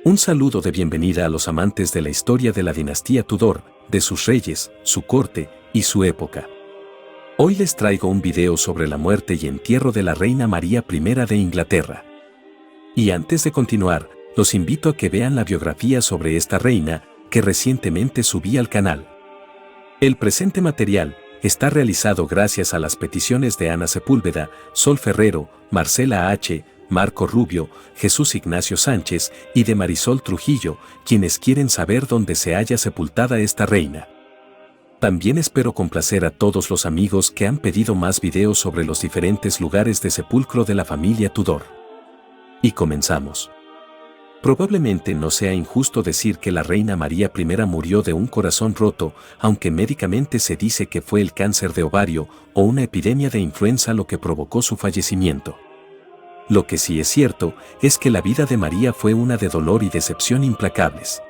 Un saludo de bienvenida a los amantes de la historia de la dinastía Tudor, de sus reyes, su corte y su época. Hoy les traigo un video sobre la muerte y entierro de la reina María I de Inglaterra. Y antes de continuar, los invito a que vean la biografía sobre esta reina, que recientemente subí al canal. El presente material está realizado gracias a las peticiones de Ana Sepúlveda, Sol Ferrero, Marcela H., Marco Rubio, Jesús Ignacio Sánchez y de Marisol Trujillo, quienes quieren saber dónde se halla sepultada esta reina. También espero complacer a todos los amigos que han pedido más videos sobre los diferentes lugares de sepulcro de la familia Tudor. Y comenzamos. Probablemente no sea injusto decir que la reina María I murió de un corazón roto, aunque médicamente se dice que fue el cáncer de ovario o una epidemia de influenza lo que provocó su fallecimiento. Lo que sí es cierto es que la vida de María fue una de dolor y decepción implacables.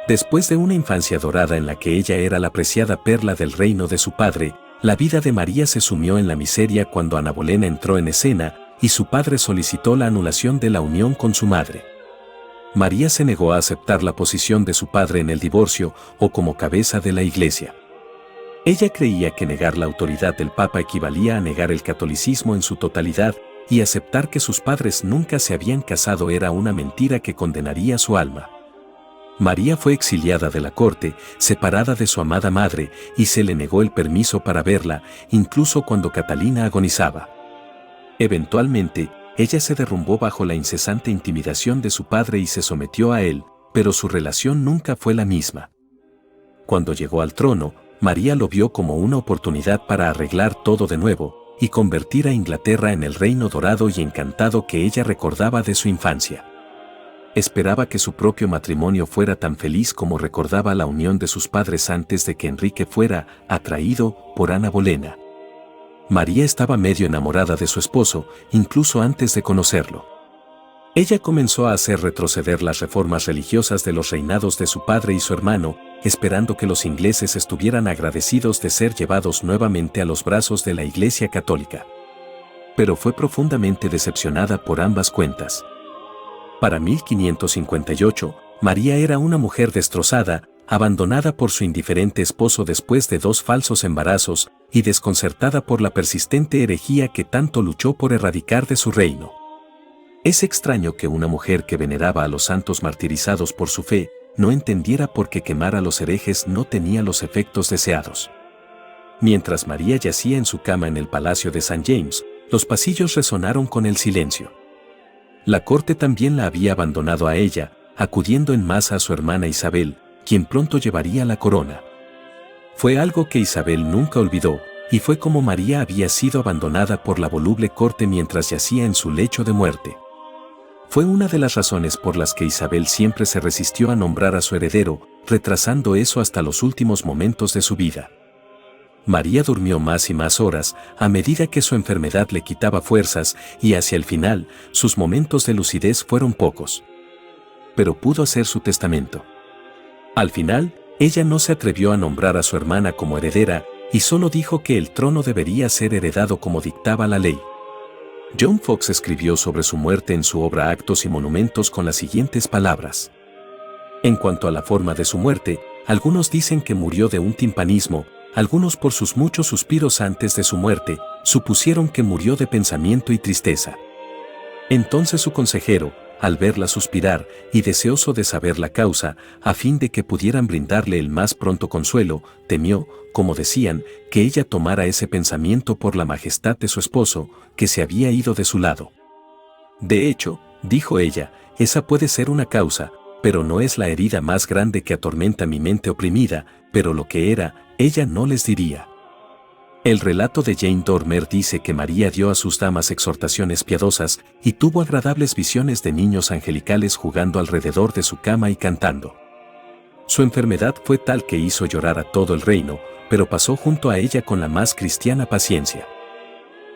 Después de una infancia dorada en la que ella era la preciada perla del reino de su padre, la vida de María se sumió en la miseria cuando Ana Bolena entró en escena y su padre solicitó la anulación de la unión con su madre. María se negó a aceptar la posición de su padre en el divorcio o como cabeza de la iglesia. Ella creía que negar la autoridad del Papa equivalía a negar el catolicismo en su totalidad, y aceptar que sus padres nunca se habían casado era una mentira que condenaría su alma. María fue exiliada de la corte, separada de su amada madre, y se le negó el permiso para verla, incluso cuando Catalina agonizaba. Eventualmente, ella se derrumbó bajo la incesante intimidación de su padre y se sometió a él, pero su relación nunca fue la misma. Cuando llegó al trono, María lo vio como una oportunidad para arreglar todo de nuevo, y convertir a Inglaterra en el reino dorado y encantado que ella recordaba de su infancia. Esperaba que su propio matrimonio fuera tan feliz como recordaba la unión de sus padres antes de que Enrique fuera atraído por Ana Bolena. María estaba medio enamorada de su esposo, incluso antes de conocerlo. Ella comenzó a hacer retroceder las reformas religiosas de los reinados de su padre y su hermano, esperando que los ingleses estuvieran agradecidos de ser llevados nuevamente a los brazos de la Iglesia Católica. Pero fue profundamente decepcionada por ambas cuentas. Para 1558, María era una mujer destrozada, abandonada por su indiferente esposo después de 2 falsos embarazos y desconcertada por la persistente herejía que tanto luchó por erradicar de su reino. Es extraño que una mujer que veneraba a los santos martirizados por su fe no entendiera por qué quemar a los herejes no tenía los efectos deseados. Mientras María yacía en su cama en el Palacio de St. James, los pasillos resonaron con el silencio. La corte también la había abandonado a ella, acudiendo en masa a su hermana Isabel, quien pronto llevaría la corona. Fue algo que Isabel nunca olvidó, y fue como María había sido abandonada por la voluble corte mientras yacía en su lecho de muerte. Fue una de las razones por las que Isabel siempre se resistió a nombrar a su heredero, retrasando eso hasta los últimos momentos de su vida. María durmió más y más horas a medida que su enfermedad le quitaba fuerzas y hacia el final, sus momentos de lucidez fueron pocos. Pero pudo hacer su testamento. Al final, ella no se atrevió a nombrar a su hermana como heredera y solo dijo que el trono debería ser heredado como dictaba la ley. John Fox escribió sobre su muerte en su obra Actos y Monumentos con las siguientes palabras. En cuanto a la forma de su muerte, algunos dicen que murió de un timpanismo, algunos por sus muchos suspiros antes de su muerte, supusieron que murió de pensamiento y tristeza. Entonces su consejero, al verla suspirar y deseoso de saber la causa, a fin de que pudieran brindarle el más pronto consuelo, temió, como decían, que ella tomara ese pensamiento por la majestad de su esposo, que se había ido de su lado. De hecho, dijo ella, esa puede ser una causa, pero no es la herida más grande que atormenta mi mente oprimida, pero lo que era, ella no les diría. El relato de Jane Dormer dice que María dio a sus damas exhortaciones piadosas y tuvo agradables visiones de niños angelicales jugando alrededor de su cama y cantando. Su enfermedad fue tal que hizo llorar a todo el reino, pero pasó junto a ella con la más cristiana paciencia.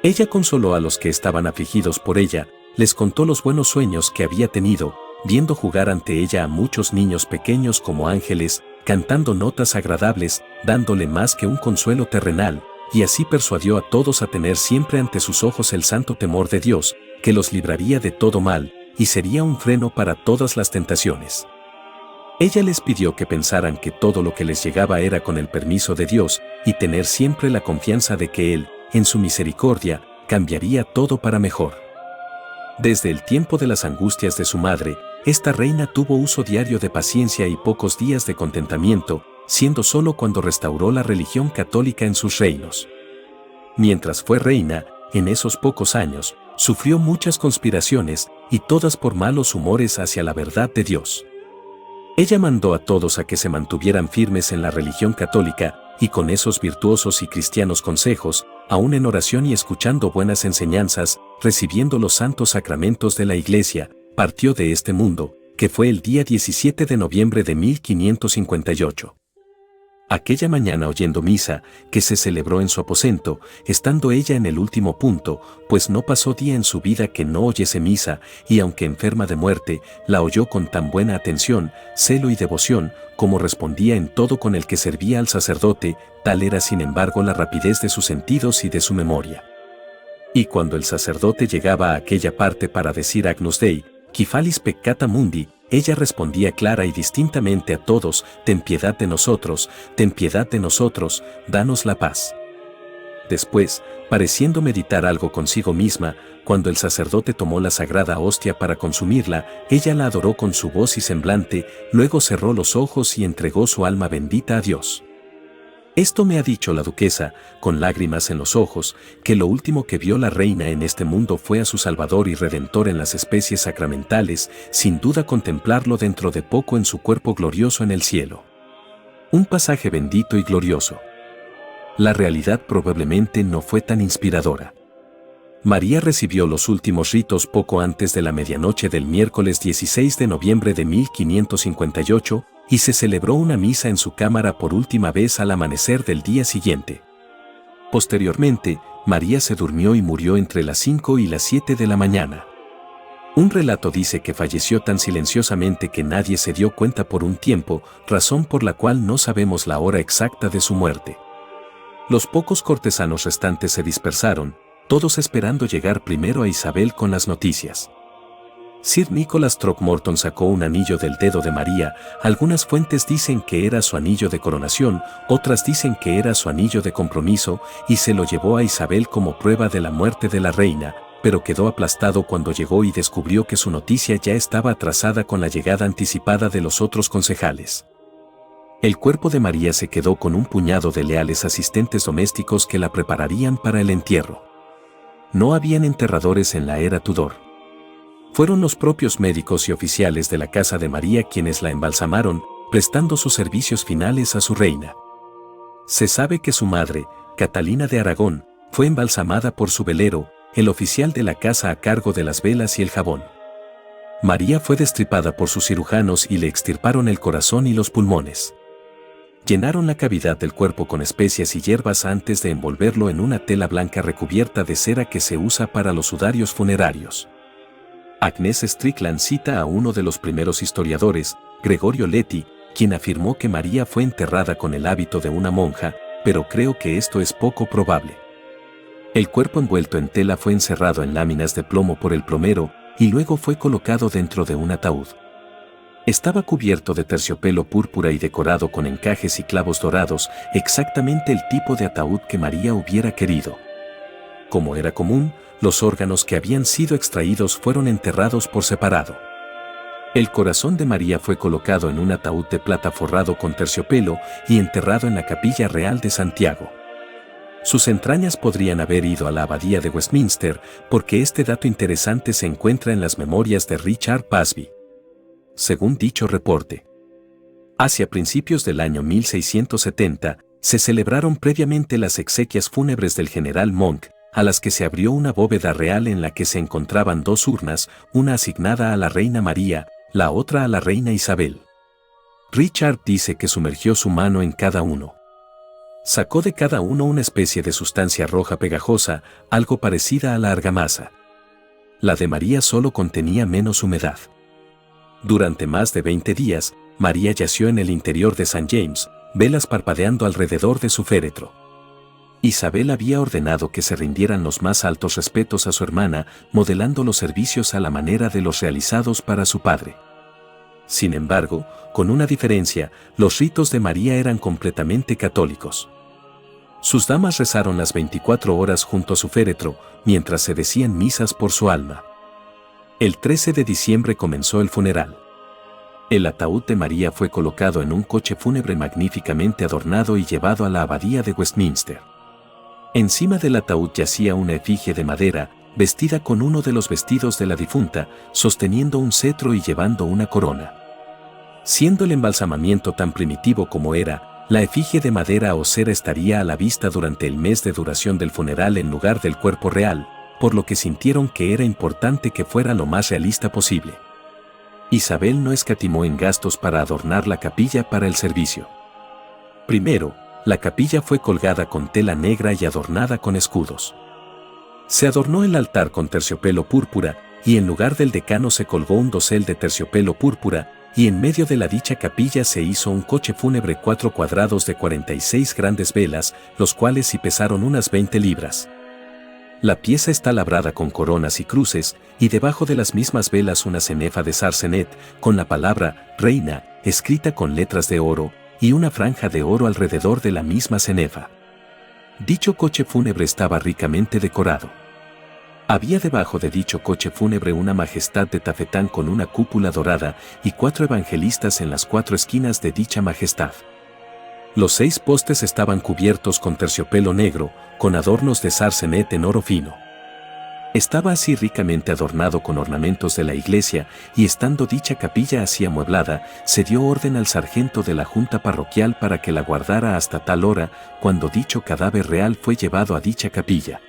Ella consoló a los que estaban afligidos por ella, les contó los buenos sueños que había tenido, viendo jugar ante ella a muchos niños pequeños como ángeles, cantando notas agradables, dándole más que un consuelo terrenal, y así persuadió a todos a tener siempre ante sus ojos el santo temor de Dios, que los libraría de todo mal, y sería un freno para todas las tentaciones. Ella les pidió que pensaran que todo lo que les llegaba era con el permiso de Dios, y tener siempre la confianza de que Él, en su misericordia, cambiaría todo para mejor. Desde el tiempo de las angustias de su madre, esta reina tuvo uso diario de paciencia y pocos días de contentamiento, siendo solo cuando restauró la religión católica en sus reinos. Mientras fue reina, en esos pocos años, sufrió muchas conspiraciones, y todas por malos humores hacia la verdad de Dios. Ella mandó a todos a que se mantuvieran firmes en la religión católica, y con esos virtuosos y cristianos consejos, aún en oración y escuchando buenas enseñanzas, recibiendo los santos sacramentos de la Iglesia, partió de este mundo, que fue el día 17 de noviembre de 1558. Aquella mañana oyendo misa, que se celebró en su aposento, estando ella en el último punto, pues no pasó día en su vida que no oyese misa, y aunque enferma de muerte, la oyó con tan buena atención, celo y devoción, como respondía en todo con el que servía al sacerdote, tal era sin embargo la rapidez de sus sentidos y de su memoria. Y cuando el sacerdote llegaba a aquella parte para decir Agnus Dei, qui falis peccata mundi, ella respondía clara y distintamente a todos, ten piedad de nosotros, danos la paz. Después, pareciendo meditar algo consigo misma, cuando el sacerdote tomó la sagrada hostia para consumirla, ella la adoró con su voz y semblante, luego cerró los ojos y entregó su alma bendita a Dios. Esto me ha dicho la duquesa, con lágrimas en los ojos, que lo último que vio la reina en este mundo fue a su Salvador y Redentor en las especies sacramentales, sin duda contemplarlo dentro de poco en su cuerpo glorioso en el cielo. Un pasaje bendito y glorioso. La realidad probablemente no fue tan inspiradora. María recibió los últimos ritos poco antes de la medianoche del miércoles 16 de noviembre de 1558, y se celebró una misa en su cámara por última vez al amanecer del día siguiente. Posteriormente, María se durmió y murió entre las 5 y las 7 de la mañana. Un relato dice que falleció tan silenciosamente que nadie se dio cuenta por un tiempo, razón por la cual no sabemos la hora exacta de su muerte. Los pocos cortesanos restantes se dispersaron, todos esperando llegar primero a Isabel con las noticias. Sir Nicholas Throckmorton sacó un anillo del dedo de María, algunas fuentes dicen que era su anillo de coronación, otras dicen que era su anillo de compromiso, y se lo llevó a Isabel como prueba de la muerte de la reina, pero quedó aplastado cuando llegó y descubrió que su noticia ya estaba atrasada con la llegada anticipada de los otros concejales. El cuerpo de María se quedó con un puñado de leales asistentes domésticos que la prepararían para el entierro. No habían enterradores en la era Tudor. Fueron los propios médicos y oficiales de la casa de María quienes la embalsamaron, prestando sus servicios finales a su reina. Se sabe que su madre, Catalina de Aragón, fue embalsamada por su velero, el oficial de la casa a cargo de las velas y el jabón. María fue destripada por sus cirujanos y le extirparon el corazón y los pulmones. Llenaron la cavidad del cuerpo con especias y hierbas antes de envolverlo en una tela blanca recubierta de cera que se usa para los sudarios funerarios. Agnes Strickland cita a uno de los primeros historiadores, Gregorio Leti, quien afirmó que María fue enterrada con el hábito de una monja, pero creo que esto es poco probable. El cuerpo envuelto en tela fue encerrado en láminas de plomo por el plomero y luego fue colocado dentro de un ataúd. Estaba cubierto de terciopelo púrpura y decorado con encajes y clavos dorados, exactamente el tipo de ataúd que María hubiera querido. Como era común, los órganos que habían sido extraídos fueron enterrados por separado. El corazón de María fue colocado en un ataúd de plata forrado con terciopelo y enterrado en la Capilla Real de Santiago. Sus entrañas podrían haber ido a la abadía de Westminster, porque este dato interesante se encuentra en las memorias de Richard Pasby. Según dicho reporte, hacia principios del año 1670, Se celebraron previamente las exequias fúnebres del general Monk, a las que se abrió una bóveda real en la que se encontraban 2 urnas, una asignada a la reina María, la otra a la reina Isabel. Richard dice que sumergió su mano en cada uno. Sacó de cada uno una especie de sustancia roja pegajosa, algo parecida a la argamasa. La de María solo contenía menos humedad. Durante más de 20 días, María yació en el interior de St. James, velas parpadeando alrededor de su féretro. Isabel había ordenado que se rindieran los más altos respetos a su hermana, modelando los servicios a la manera de los realizados para su padre. Sin embargo, con una diferencia, los ritos de María eran completamente católicos. Sus damas rezaron las 24 horas junto a su féretro, mientras se decían misas por su alma. El 13 de diciembre comenzó el funeral. El ataúd de María fue colocado en un coche fúnebre magníficamente adornado y llevado a la abadía de Westminster. Encima del ataúd yacía una efigie de madera, vestida con uno de los vestidos de la difunta, sosteniendo un cetro y llevando una corona. Siendo el embalsamamiento tan primitivo como era, la efigie de madera o cera estaría a la vista durante el mes de duración del funeral en lugar del cuerpo real, por lo que sintieron que era importante que fuera lo más realista posible. Isabel no escatimó en gastos para adornar la capilla para el servicio. Primero, la capilla fue colgada con tela negra y adornada con escudos. Se adornó el altar con terciopelo púrpura, y en lugar del decano se colgó un dosel de terciopelo púrpura, y en medio de la dicha capilla se hizo un coche fúnebre 4 cuadrados de 46 grandes velas, los cuales sí pesaron unas 20 libras. La pieza está labrada con coronas y cruces, y debajo de las mismas velas una cenefa de sarcenet, con la palabra «Reina», escrita con letras de oro, y una franja de oro alrededor de la misma cenefa. Dicho coche fúnebre estaba ricamente decorado. Había debajo de dicho coche fúnebre una majestad de tafetán con una cúpula dorada y 4 evangelistas en las 4 esquinas de dicha majestad. Los 6 postes estaban cubiertos con terciopelo negro, con adornos de sarcenet en oro fino. Estaba así ricamente adornado con ornamentos de la iglesia, y estando dicha capilla así amueblada, se dio orden al sargento de la junta parroquial para que la guardara hasta tal hora, cuando dicho cadáver real fue llevado a dicha capilla.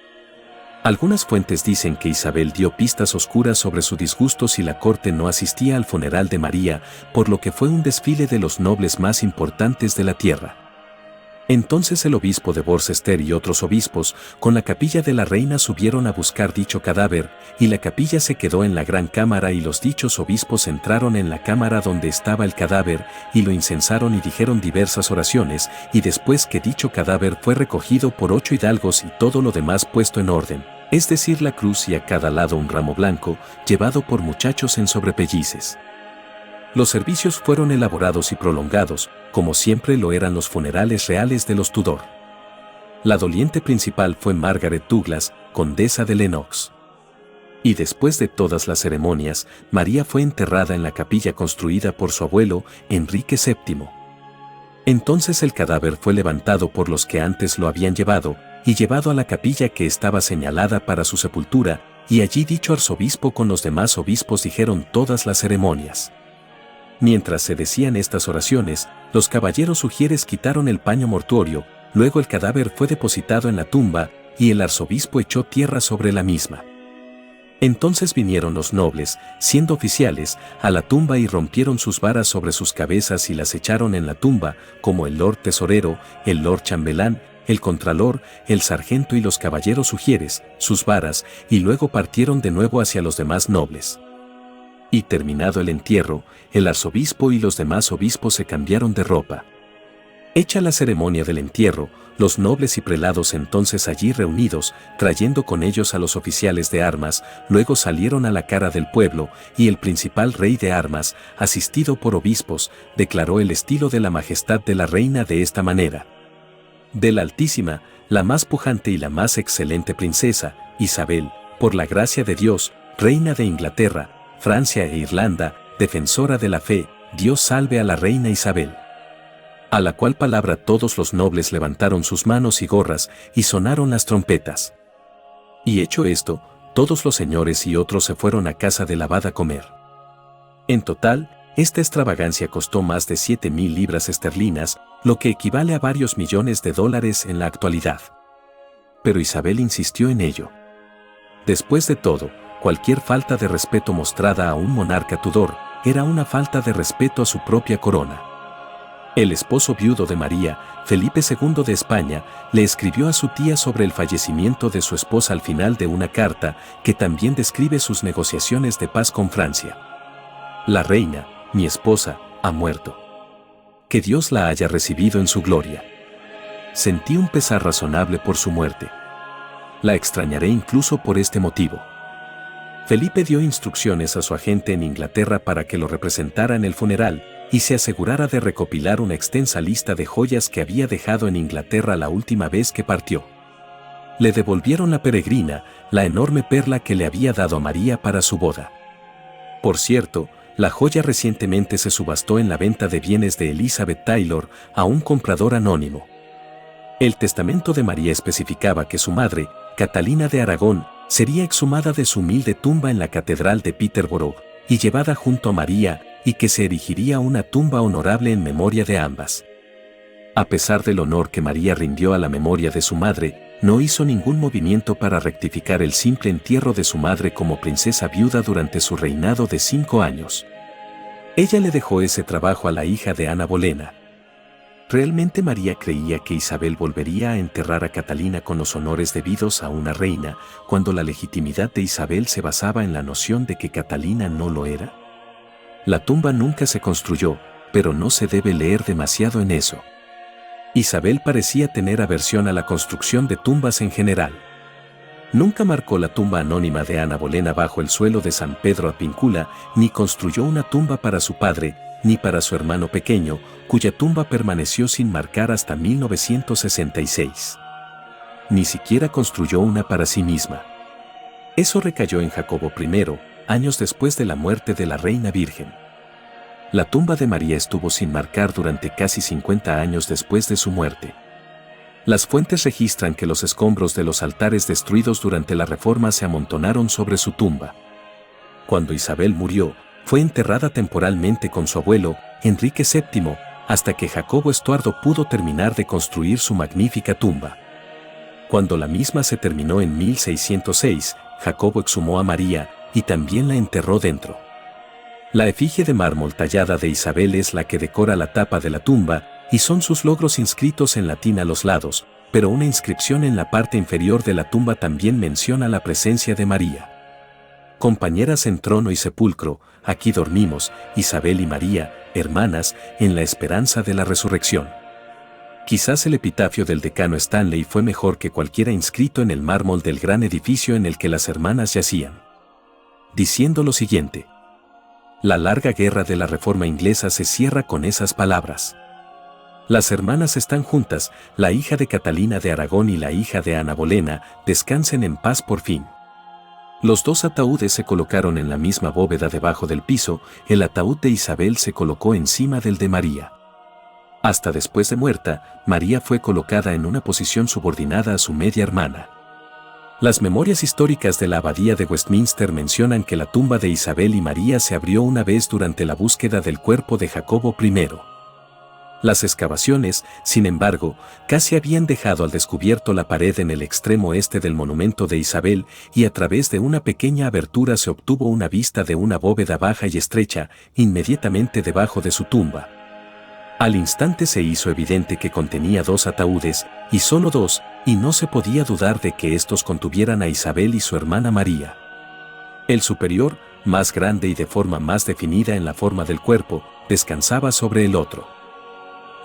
Algunas fuentes dicen que Isabel dio pistas oscuras sobre su disgusto si la corte no asistía al funeral de María, por lo que fue un desfile de los nobles más importantes de la tierra. Entonces el obispo de Worcester y otros obispos, con la capilla de la reina subieron a buscar dicho cadáver, y la capilla se quedó en la gran cámara y los dichos obispos entraron en la cámara donde estaba el cadáver, y lo incensaron y dijeron diversas oraciones, y después que dicho cadáver fue recogido por 8 hidalgos y todo lo demás puesto en orden, es decir la cruz y a cada lado un ramo blanco, llevado por muchachos en sobrepellices. Los servicios fueron elaborados y prolongados, como siempre lo eran los funerales reales de los Tudor. La doliente principal fue Margaret Douglas, condesa de Lennox. Y después de todas las ceremonias, María fue enterrada en la capilla construida por su abuelo, Enrique VII. Entonces el cadáver fue levantado por los que antes lo habían llevado, y llevado a la capilla que estaba señalada para su sepultura, y allí dicho arzobispo con los demás obispos dijeron todas las ceremonias. Mientras se decían estas oraciones, los caballeros ujieres quitaron el paño mortuorio, luego el cadáver fue depositado en la tumba, y el arzobispo echó tierra sobre la misma. Entonces vinieron los nobles, siendo oficiales, a la tumba y rompieron sus varas sobre sus cabezas y las echaron en la tumba, como el lord tesorero, el lord chambelán, el contralor, el sargento y los caballeros ujieres, sus varas, y luego partieron de nuevo hacia los demás nobles. Y terminado el entierro, el arzobispo y los demás obispos se cambiaron de ropa. Hecha la ceremonia del entierro, los nobles y prelados entonces allí reunidos, trayendo con ellos a los oficiales de armas, luego salieron a la cara del pueblo, y el principal rey de armas, asistido por obispos, declaró el estilo de la majestad de la reina de esta manera. De la Altísima, la más pujante y la más excelente princesa, Isabel, por la gracia de Dios, reina de Inglaterra, Francia e Irlanda, defensora de la fe, Dios salve a la reina Isabel. A la cual palabra todos los nobles levantaron sus manos y gorras, y sonaron las trompetas. Y hecho esto, todos los señores y otros se fueron a casa del abad a comer. En total, Esta extravagancia costó más de 7.000 libras esterlinas, lo que equivale a varios millones de dólares en la actualidad. Pero Isabel insistió en ello. Después de todo, cualquier falta de respeto mostrada a un monarca Tudor era una falta de respeto a su propia corona. El esposo viudo de María, Felipe II de España, le escribió a su tía sobre el fallecimiento de su esposa al final de una carta que también describe sus negociaciones de paz con Francia. La reina, mi esposa, ha muerto. Que Dios la haya recibido en su gloria. Sentí un pesar razonable por su muerte. La extrañaré incluso por este motivo. Felipe dio instrucciones a su agente en Inglaterra para que lo representara en el funeral y se asegurara de recopilar una extensa lista de joyas que había dejado en Inglaterra la última vez que partió. Le devolvieron la peregrina, la enorme perla que le había dado a María para su boda. Por cierto, la joya recientemente se subastó en la venta de bienes de Elizabeth Taylor a un comprador anónimo. El testamento de María especificaba que su madre, Catalina de Aragón, sería exhumada de su humilde tumba en la Catedral de Peterborough y llevada junto a María, y que se erigiría una tumba honorable en memoria de ambas. A pesar del honor que María rindió a la memoria de su madre, no hizo ningún movimiento para rectificar el simple entierro de su madre como princesa viuda durante su reinado de 5 años. Ella le dejó ese trabajo a la hija de Ana Bolena. ¿Realmente María creía que Isabel volvería a enterrar a Catalina con los honores debidos a una reina, cuando la legitimidad de Isabel se basaba en la noción de que Catalina no lo era? La tumba nunca se construyó, pero no se debe leer demasiado en eso. Isabel parecía tener aversión a la construcción de tumbas en general. Nunca marcó la tumba anónima de Ana Bolena bajo el suelo de San Pedro Apincula, ni construyó una tumba para su padre, ni para su hermano pequeño, cuya tumba permaneció sin marcar hasta 1966. Ni siquiera construyó una para sí misma. Eso recayó en Jacobo I, años después de la muerte de la Reina Virgen. La tumba de María estuvo sin marcar durante casi 50 años después de su muerte. Las fuentes registran que los escombros de los altares destruidos durante la Reforma se amontonaron sobre su tumba. Cuando Isabel murió, fue enterrada temporalmente con su abuelo, Enrique VII, hasta que Jacobo Estuardo pudo terminar de construir su magnífica tumba. Cuando la misma se terminó en 1606, Jacobo exhumó a María y también la enterró dentro. La efigie de mármol tallada de Isabel es la que decora la tapa de la tumba, y son sus logros inscritos en latín a los lados, pero una inscripción en la parte inferior de la tumba también menciona la presencia de María. Compañeras en trono y sepulcro, aquí dormimos, Isabel y María, hermanas, en la esperanza de la resurrección. Quizás el epitafio del decano Stanley fue mejor que cualquiera inscrito en el mármol del gran edificio en el que las hermanas yacían, diciendo lo siguiente: la larga guerra de la Reforma inglesa se cierra con esas palabras. Las hermanas están juntas, la hija de Catalina de Aragón y la hija de Ana Bolena, descansen en paz por fin. Los dos ataúdes se colocaron en la misma bóveda debajo del piso, el ataúd de Isabel se colocó encima del de María. Hasta después de muerta, María fue colocada en una posición subordinada a su media hermana. Las memorias históricas de la Abadía de Westminster mencionan que la tumba de Isabel y María se abrió una vez durante la búsqueda del cuerpo de Jacobo I. Las excavaciones, sin embargo, casi habían dejado al descubierto la pared en el extremo este del monumento de Isabel, y a través de una pequeña abertura se obtuvo una vista de una bóveda baja y estrecha, inmediatamente debajo de su tumba. Al instante se hizo evidente que contenía 2 ataúdes, y solo 2, y no se podía dudar de que estos contuvieran a Isabel y su hermana María. El superior, más grande y de forma más definida en la forma del cuerpo, descansaba sobre el otro.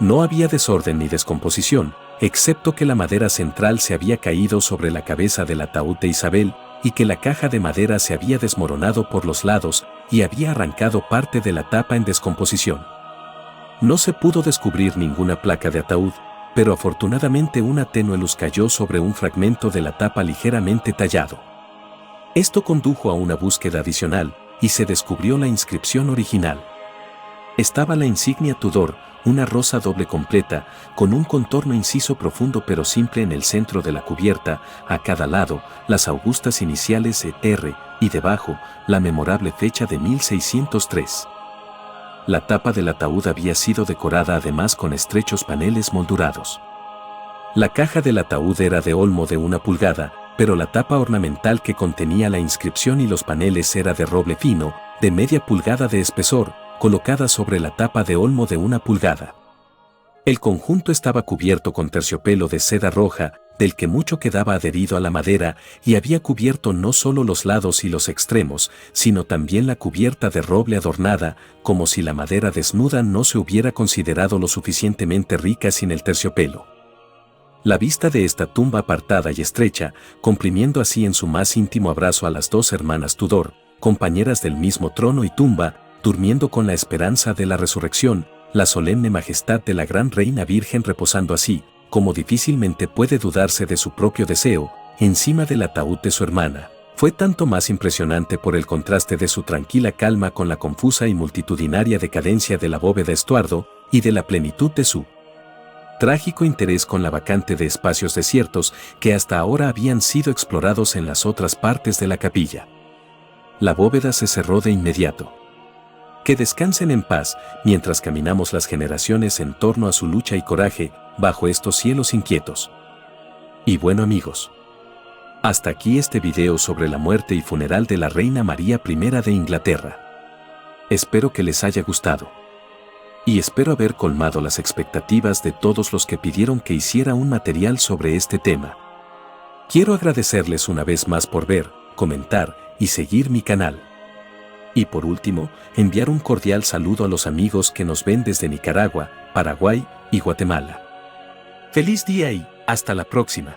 No había desorden ni descomposición, excepto que la madera central se había caído sobre la cabeza del ataúd de Isabel, y que la caja de madera se había desmoronado por los lados, y había arrancado parte de la tapa en descomposición. No se pudo descubrir ninguna placa de ataúd, pero afortunadamente una tenue luz cayó sobre un fragmento de la tapa ligeramente tallado. Esto condujo a una búsqueda adicional, y se descubrió la inscripción original. Estaba la insignia Tudor, una rosa doble completa, con un contorno inciso profundo pero simple en el centro de la cubierta, a cada lado, las augustas iniciales ER, y debajo, la memorable fecha de 1603. La tapa del ataúd había sido decorada además con estrechos paneles moldurados. La caja del ataúd era de olmo de 1 pulgada, pero la tapa ornamental que contenía la inscripción y los paneles era de roble fino, de media pulgada de espesor, colocada sobre la tapa de olmo de 1 pulgada. El conjunto estaba cubierto con terciopelo de seda roja, del que mucho quedaba adherido a la madera, y había cubierto no solo los lados y los extremos, sino también la cubierta de roble adornada, como si la madera desnuda no se hubiera considerado lo suficientemente rica sin el terciopelo. La vista de esta tumba apartada y estrecha, comprimiendo así en su más íntimo abrazo a las 2 hermanas Tudor, compañeras del mismo trono y tumba, durmiendo con la esperanza de la resurrección, la solemne majestad de la gran reina virgen reposando así, como difícilmente puede dudarse de su propio deseo, encima del ataúd de su hermana, fue tanto más impresionante por el contraste de su tranquila calma con la confusa y multitudinaria decadencia de la bóveda Estuardo y de la plenitud de su trágico interés con la vacante de espacios desiertos que hasta ahora habían sido explorados en las otras partes de la capilla. La bóveda se cerró de inmediato. Que descansen en paz mientras caminamos las generaciones en torno a su lucha y coraje bajo estos cielos inquietos. Y bueno amigos, hasta aquí este video sobre la muerte y funeral de la reina María I de Inglaterra. Espero que les haya gustado. Y espero haber colmado las expectativas de todos los que pidieron que hiciera un material sobre este tema. Quiero agradecerles una vez más por ver, comentar y seguir mi canal. Y por último, enviar un cordial saludo a los amigos que nos ven desde Nicaragua, Paraguay y Guatemala. ¡Feliz día y hasta la próxima!